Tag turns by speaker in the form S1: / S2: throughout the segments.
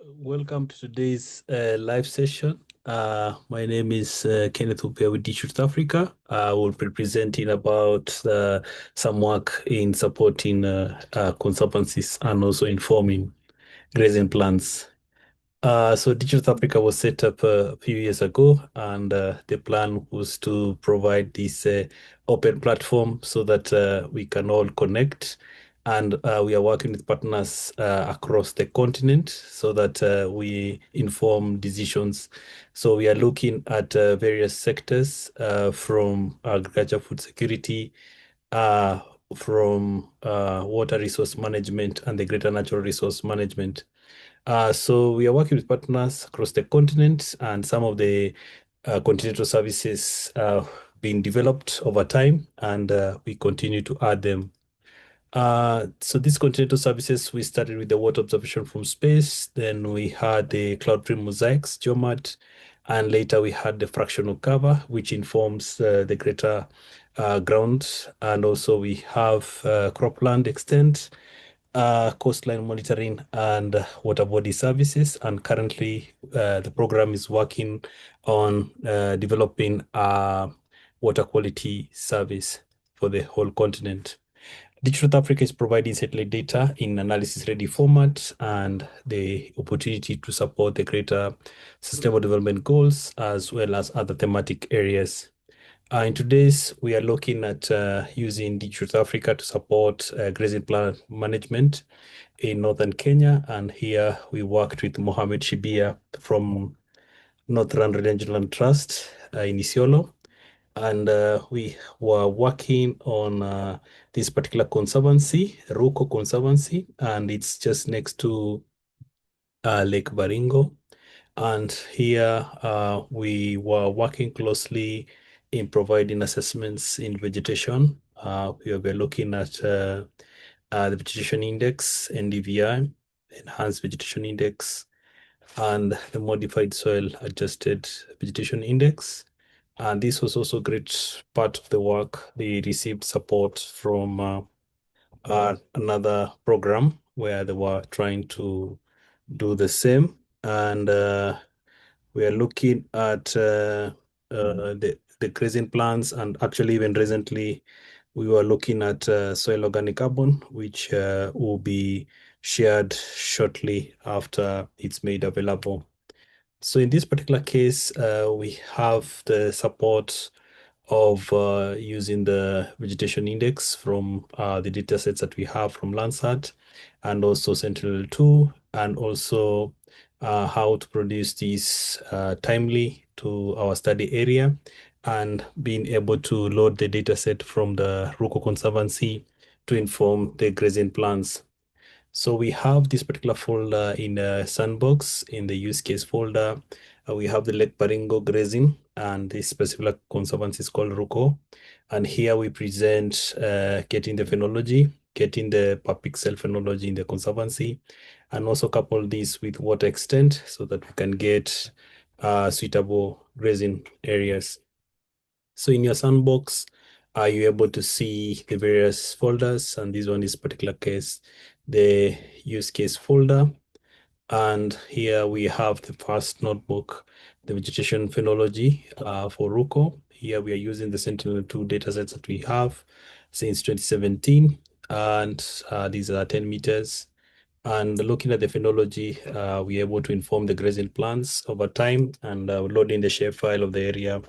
S1: Welcome to today's live session. My name is Kenneth Upia with South Africa. I will be presenting about some work in supporting conservancies and also informing grazing plans. So Digital Africa was set up a few years ago, and the plan was to provide this open platform so that we can all connect. And we are working with partners across the continent so that we inform decisions. So we are looking at various sectors from agriculture, food security, uh, from water resource management, and the greater natural resource management. So we are working with partners across the continent, and some of the continental services being developed over time, and we continue to add them. So these continental services, we started with the water observation from space, then we had the cloud-free mosaics, GeoMat, and later we had the fractional cover, which informs the greater ground, and also we have cropland extent, coastline monitoring, and water body services. And currently, the program is working on developing a water quality service for the whole continent. Digital Africa is providing satellite data in analysis-ready format and the opportunity to support the greater sustainable development goals as well as other thematic areas. In today's, we are looking at using Digital Africa to support grazing plan management in northern Kenya. And here we worked with Mohammed Shibia from Northern Regional Trust in Isiolo. And we were working on this particular conservancy, Ruko Conservancy, and it's just next to Lake Baringo. And here we were working closely in providing assessments in vegetation. We were looking at the vegetation index, NDVI, enhanced vegetation index, and the modified soil adjusted vegetation index. And this was also a great part of the work. They received support from another program where they were trying to do the same. And we are looking at the grazing plants, and actually even recently we were looking at soil organic carbon, which will be shared shortly after it's made available. So in this particular case, we have the support of using the vegetation index from the data sets that we have from Landsat and also Sentinel-2, and also how to produce these timely to our study area, and being able to load the data set from the Ruko Conservancy to inform the grazing plans. So we have this particular folder in the sandbox. In the use case folder, we have the Lake Baringo grazing, and this specific conservancy is called Ruko. And here we present getting the phenology, getting the per pixel phenology in the conservancy, and also couple this with water extent so that we can get suitable grazing areas. So in your sandbox, are you able to see the various folders? And this one is particular case, the use case folder. And here we have the first notebook, the vegetation phenology for Ruko. Here we are using the Sentinel-2 datasets that we have since 2017. And these are 10 meters. And looking at the phenology, we're able to inform the grazing plans over time, and loading the shapefile of the area,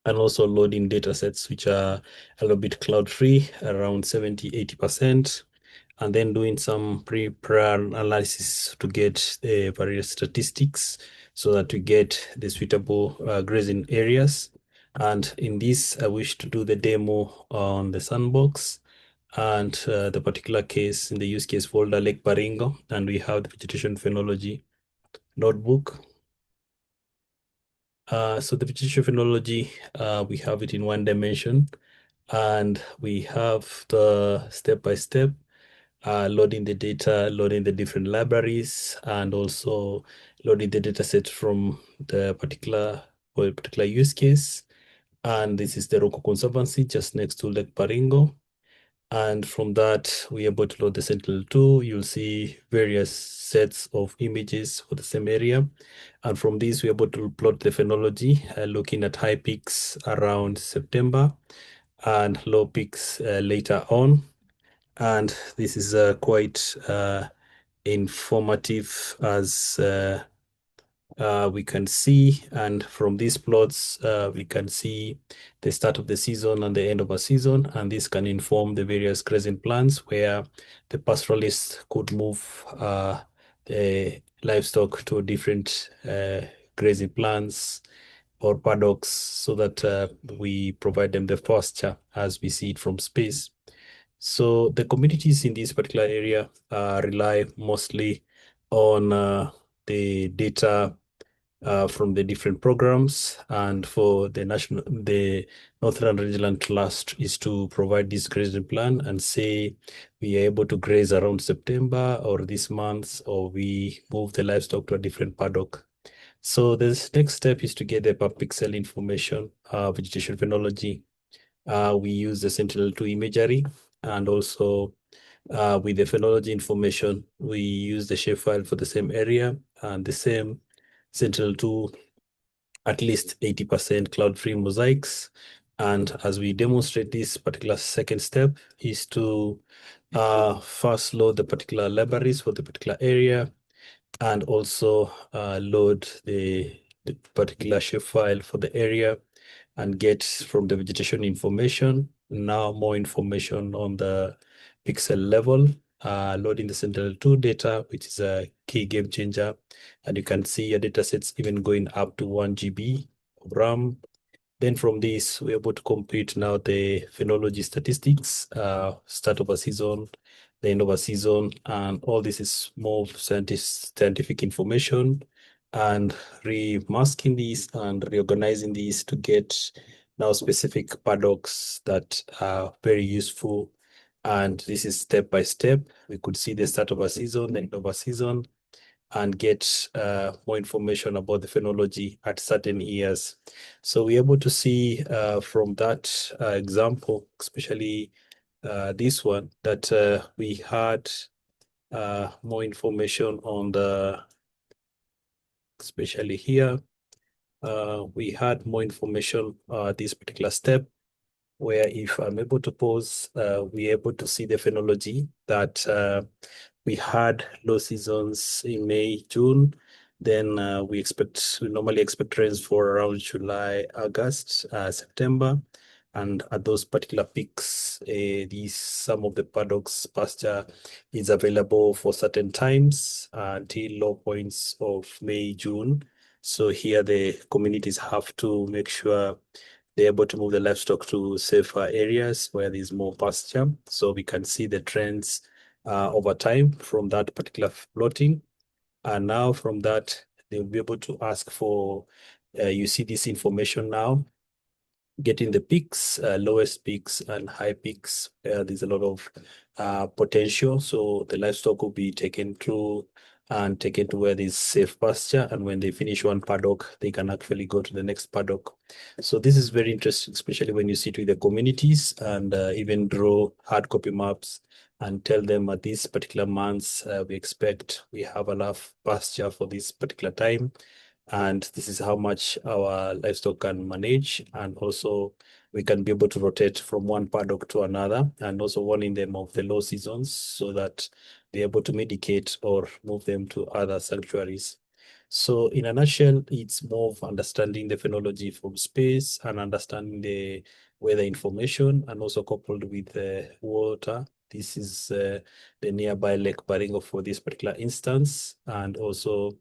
S1: and also loading data sets which are a little bit cloud free, around 70–80%, and then doing some prior analysis to get the various statistics so that we get the suitable grazing areas. And in this, I wish to do the demo on the sandbox and the particular case in the use case folder, Lake Baringo, and we have the vegetation phenology notebook. So the vegetation phenology, we have it in one dimension, and we have the step-by-step loading the data, loading the different libraries, and also loading the data set from the particular use case. And this is the Ruko Conservancy just next to Lake Baringo. And from that, we're able to load the Sentinel-2. You'll see various sets of images for the same area. And from this, we're able to plot the phenology, looking at high peaks around September and low peaks later on. And this is quite informative as we can see, and from these plots, we can see the start of the season and the end of a season, and this can inform the various grazing plans where the pastoralists could move the livestock to different grazing plans or paddocks so that we provide them the pasture as we see it from space. So the communities in this particular area rely mostly on the data from the different programs, and for the Northern Regional Trust is to provide this grazing plan and say we are able to graze around September or this month, or we move the livestock to a different paddock. So the next step is to get the per pixel information, vegetation phenology. We use the Sentinel-2 imagery, and also with the phenology information, we use the shapefile for the same area and the same Sentinel-2 at least 80% cloud-free mosaics. And as we demonstrate, this particular second step is to first load the particular libraries for the particular area, and also load the particular shapefile for the area, and get from the vegetation information now more information on the pixel level, loading the Sentinel-2 data, which is a key game changer. And you can see your data sets even going up to 1 GB of RAM. Then from this, we're able to compute now the phenology statistics, start of a season, the end of a season, and all this is more scientific information, and remasking these and reorganizing these to get now specific paddocks that are very useful. And this is step by step. We could see the start of a season, the end of a season, and get more information about the phenology at certain years. So we're able to see from that example, especially this one, that we had more information on the, especially here, we had more information this particular step, where if I'm able to pause, we're able to see the phenology that we had low seasons in May, June. Then we normally expect rains for around July, August, September. And at those particular peaks, some of the paddocks pasture is available for certain times until low points of May, June. So here the communities have to make sure they're able to move the livestock to safer areas where there's more pasture. So we can see the trends over time from that particular plotting. And now from that, they'll be able to ask for, you see this information now, getting the peaks, lowest peaks and high peaks. There's a lot of potential. So the livestock will be taken through and taken to where there's safe pasture. And when they finish one paddock, they can actually go to the next paddock. So this is very interesting, especially when you sit with the communities and even draw hard copy maps and tell them at these particular months, we expect we have enough pasture for this particular time, and this is how much our livestock can manage. And also we can be able to rotate from one paddock to another, and also warning them of the low seasons so that they're able to medicate or move them to other sanctuaries. So in a nutshell, it's more of understanding the phenology from space and understanding the weather information, and also coupled with the water. This is the nearby Lake Baringo for this particular instance. And also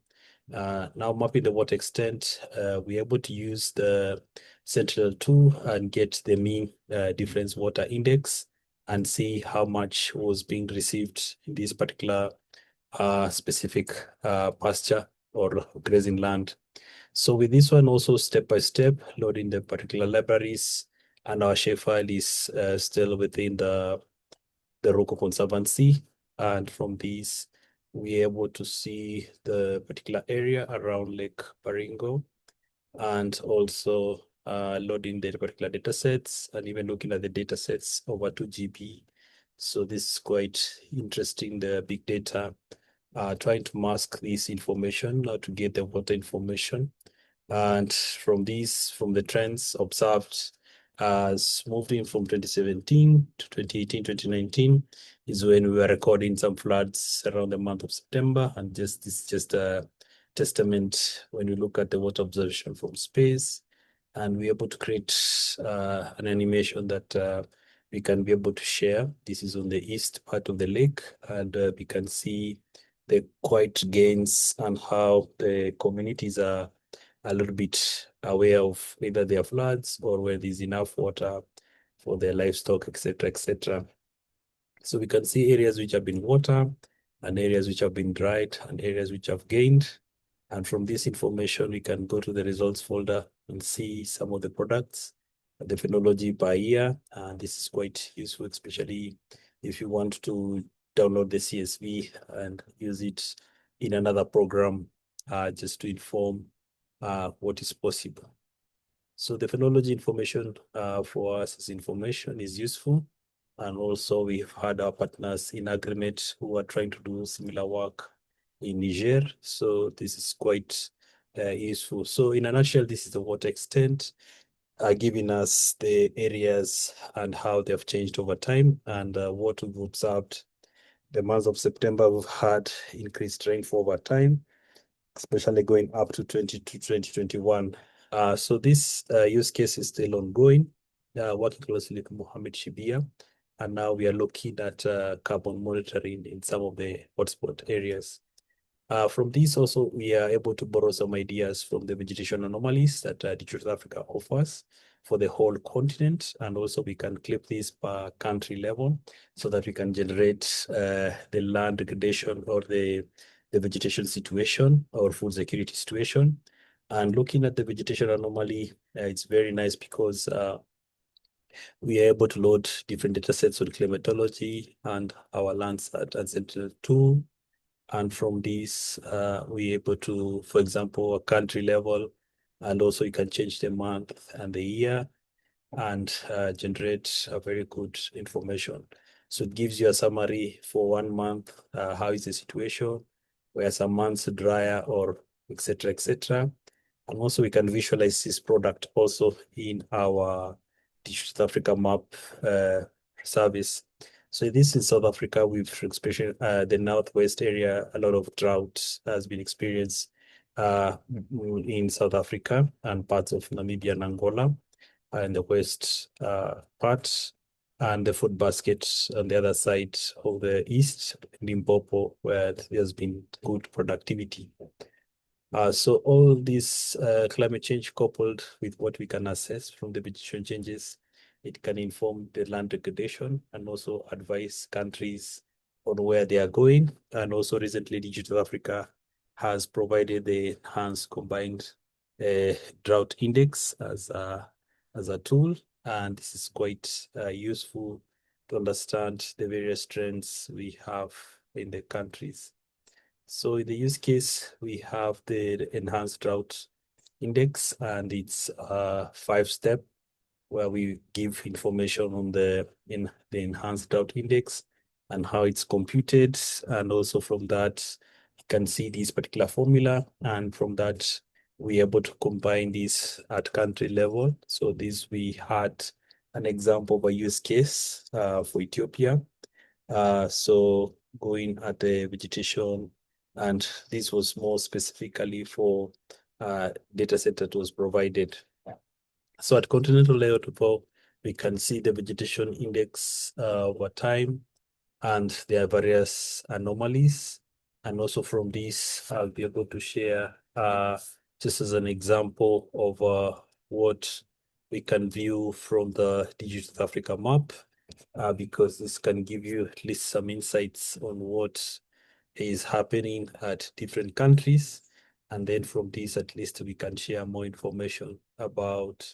S1: now mapping the water extent, we're able to use the Sentinel-2 and get the mean difference water index and see how much was being received in this particular specific pasture or grazing land. So with this one also step by step, loading the particular libraries, and our shapefile is still within the Ruko conservancy. And from these, we're able to see the particular area around Lake Baringo, and also loading the particular data sets, and even looking at the data sets over 2 GB. So this is quite interesting, the big data, trying to mask this information to get the water information. And from the trends observed, as moving from 2017 to 2018, 2019 is when we were recording some floods around the month of September. And this is just a testament when we look at the water observation from space, and we're able to create an animation that we can be able to share. This is on the east part of the lake, and we can see the quite gains and how the communities are a little bit aware of either their floods or where there's enough water for their livestock, etc., etc. So we can see areas which have been water and areas which have been dried and areas which have gained. And from this information, we can go to the results folder and see some of the products, the phenology per year. And this is quite useful, especially if you want to download the CSV and use it in another program, just to inform what is possible. So the phenology information for us as information is useful. And also we've had our partners in agreement who are trying to do similar work in Niger. So this is quite useful. So in a nutshell, this is the water extent, giving us the areas and how they have changed over time, and what we've observed. The month of September, we've had increased rainfall over time, especially going up to 2021. So this use case is still ongoing, working closely with Mohammed Shibia. And now we are looking at carbon monitoring in some of the hotspot areas. From this also, we are able to borrow some ideas from the vegetation anomalies that Digital Africa offers for the whole continent. And also we can clip this per country level so that we can generate the land degradation or the vegetation situation or food security situation. And looking at the vegetation anomaly, it's very nice because we are able to load different data sets on climatology and our Landsat and Sentinel-2. And from this, we're able to, for example, a country level, and also you can change the month and the year and generate a very good information. So it gives you a summary for 1 month, how is the situation, where some months drier or etc., etc. And also we can visualize this product also in our Digital Africa map service. So this in South Africa, we've experienced the northwest area, a lot of drought has been experienced in South Africa and parts of Namibia and Angola, and the west part, and the food basket on the other side of the east, Limpopo, where there's been good productivity. So all this climate change coupled with what we can assess from the vegetation changes, it can inform the land degradation and also advise countries on where they are going. And also recently, Digital Africa has provided the enhanced combined drought index as a tool. And this is quite useful to understand the various trends we have in the countries. So in the use case, we have the enhanced drought index, and it's a 5-step where we give information on the enhanced drought index and how it's computed. And also from that, you can see this particular formula. And from that, we're able to combine this at country level. So this, we had an example of a use case for Ethiopia. So going at the vegetation, and this was more specifically for data set that was provided. So at continental level, we can see the vegetation index over time, and there are various anomalies. And also from this, I'll be able to share just as an example of what we can view from the Digital Africa map, because this can give you at least some insights on what is happening at different countries. And then from this, at least we can share more information about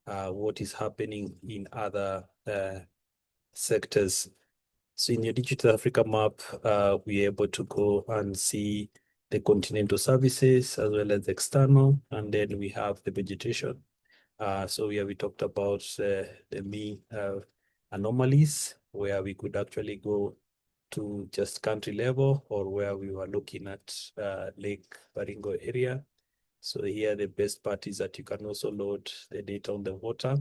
S1: what is happening in other sectors. So in your Digital Africa map, we're able to go and see the continental services as well as external, and then we have the vegetation. So here we talked about the mean anomalies, where we could actually go to just country level, or where we were looking at Lake Baringo area. So here the best part is that you can also load the data on the water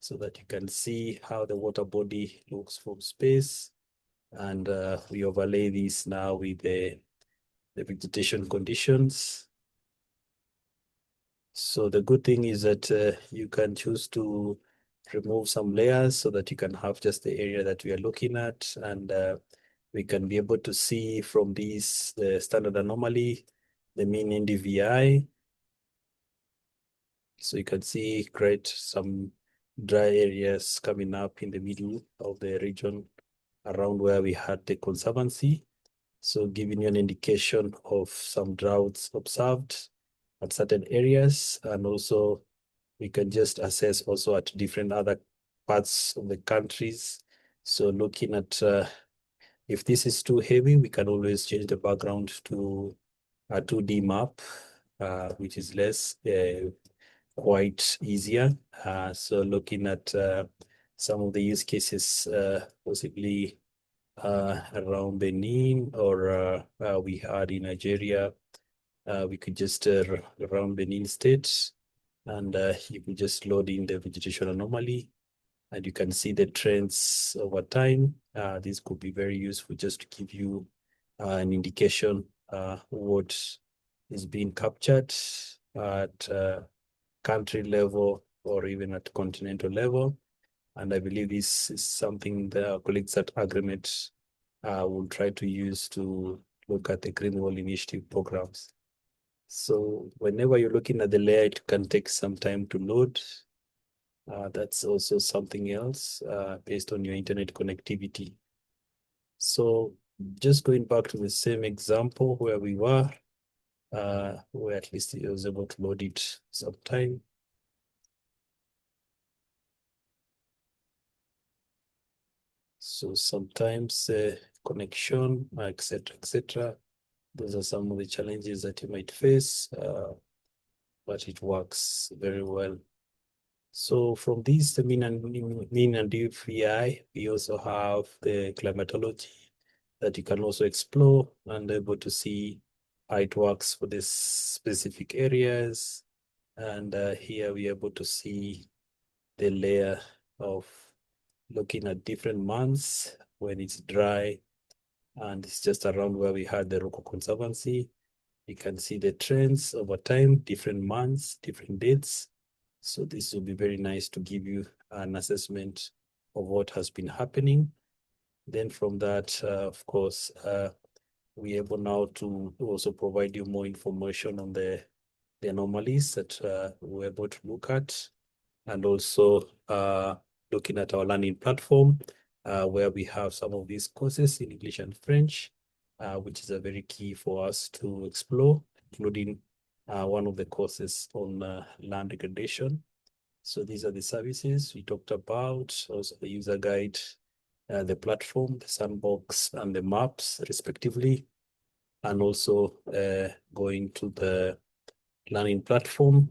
S1: so that you can see how the water body looks from space. And we overlay this now with the vegetation conditions. So the good thing is that you can choose to remove some layers so that you can have just the area that we are looking at. And we can be able to see from these, the standard anomaly, the mean NDVI. So you can see quite some dry areas coming up in the middle of the region around where we had the conservancy. So giving you an indication of some droughts observed at certain areas. And also we can just assess also at different other parts of the countries. So looking at if this is too heavy, we can always change the background to a 2D map, which is less quite easier. So looking at some of the use cases, possibly around Benin, or we had in Nigeria, we could just around Benin State, and you could just load in the vegetation anomaly, and you can see the trends over time. This could be very useful just to give you an indication what is being captured at country level or even at continental level. And I believe this is something that our colleagues at Agreement will try to use to look at the Green Wall Initiative programs. So whenever you're looking at the layer, it can take some time to load. That's also something else based on your internet connectivity. So just going back to the same example where we were, where at least I was able to load it sometime. So sometimes connection, etc., etc. Those are some of the challenges that you might face, but it works very well. So from this, the mean and NDVI, we also have the climatology that you can also explore and able to see how it works for these specific areas. And here we're able to see the layer of looking at different months when it's dry, and it's just around where we had the Ruko Conservancy. You can see the trends over time, different months, different dates. So this will be very nice to give you an assessment of what has been happening. Then from that, of course, we're able now to also provide you more information on the anomalies that we're able to look at, and also looking at our learning platform, where we have some of these courses in English and French, which is a very key for us to explore, including one of the courses on land degradation. So these are the services we talked about, also the user guide, the platform, the sandbox, and the maps, respectively, and also going to the learning platform.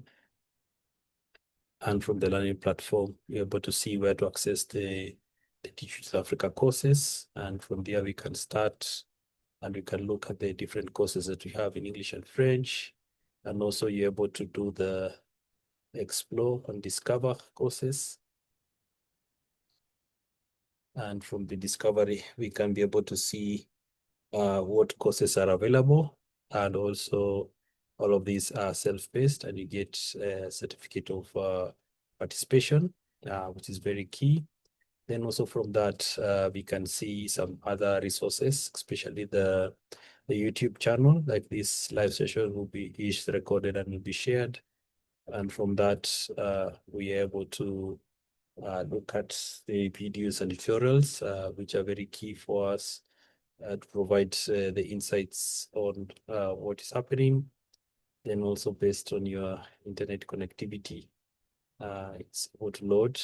S1: And from the learning platform, you're able to see where to access the Digital Africa courses. And from there, we can start and we can look at the different courses that we have in English and French. And also you're able to do the explore and discover courses. And from the discovery, we can be able to see what courses are available. And also all of these are self-paced, and you get a certificate of participation, which is very key. Then also from that, we can see some other resources, especially the YouTube channel. Like this live session will be each recorded and will be shared. And from that, we are able to look at the videos and tutorials, which are very key for us to provide the insights on what is happening. Then also based on your internet connectivity, it's able to load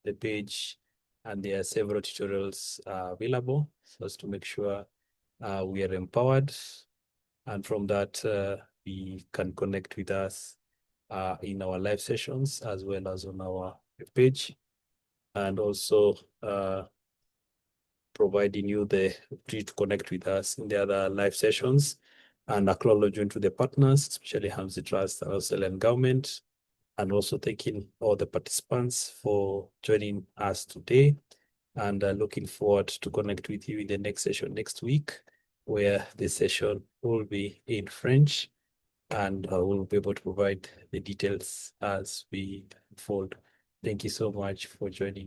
S1: the page, and there are several tutorials available so as to make sure we are empowered. And from that, we can connect with us in our live sessions as well as on our page. And also providing you the opportunity to connect with us in the other live sessions, and acknowledgement to the partners, especially Hamzi Trust and Australian government, and also thanking all the participants for joining us today, and looking forward to connect with you in the next session next week, where the session will be in French, and we'll be able to provide the details as we unfold. Thank you so much for joining us.